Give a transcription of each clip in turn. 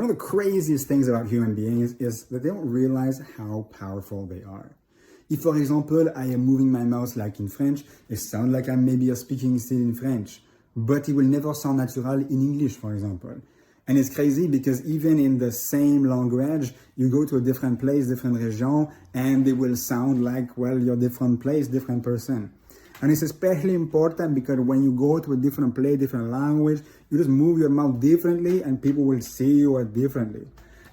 One of the craziest things about human beings is that they don't realize how powerful they are. If, for example, I am moving my mouth like in French, it sounds like I'm maybe speaking still in French, but it will never sound natural in English, for example. And it's crazy because even in the same language, you go to a different place, different region, and they will sound like, well, you're different place, different person. And it's especially important because when you go to a different place, different language, you just move your mouth differently and people will see you differently.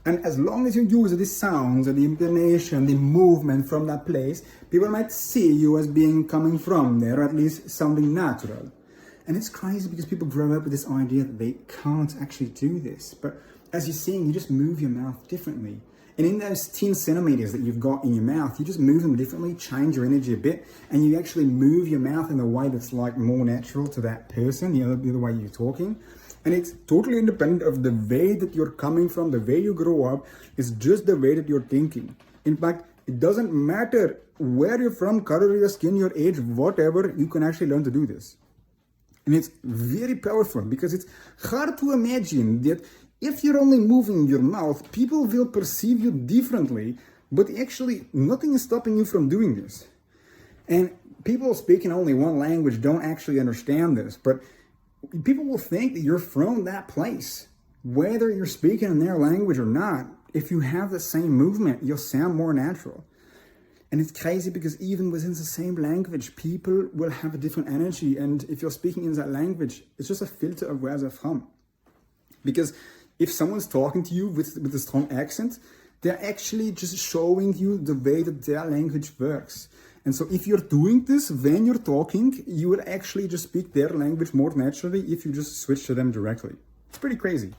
And as long as you use the sounds, the intonation, the movement from that place, people might see you as being coming from there, or at least sounding natural. And it's crazy because people grow up with this idea that they can't actually do this. But as you're seeing, you just move your mouth differently. And in those 10 centimeters that you've got in your mouth, you just move them differently, change your energy a bit, and you actually move your mouth in a way that's like more natural to that person, the other way you're talking. And it's totally independent of the way that you're coming from, the way you grow up. It's just the way that you're thinking. In fact, it doesn't matter where you're from, color of your skin, your age, whatever, you can actually learn to do this. And it's very powerful because it's hard to imagine that if you're only moving your mouth, people will perceive you differently, but actually nothing is stopping you from doing this. And people speaking only one language don't actually understand this, but people will think that you're from that place, whether you're speaking in their language or not. If you have the same movement, you'll sound more natural. And it's crazy because even within the same language, people will have a different energy. And if you're speaking in that language, it's just a filter of where they're from. Because if someone's talking to you with a strong accent, they're actually just showing you the way that their language works. And so if you're doing this when you're talking, you will actually just speak their language more naturally if you just switch to them directly. It's pretty crazy.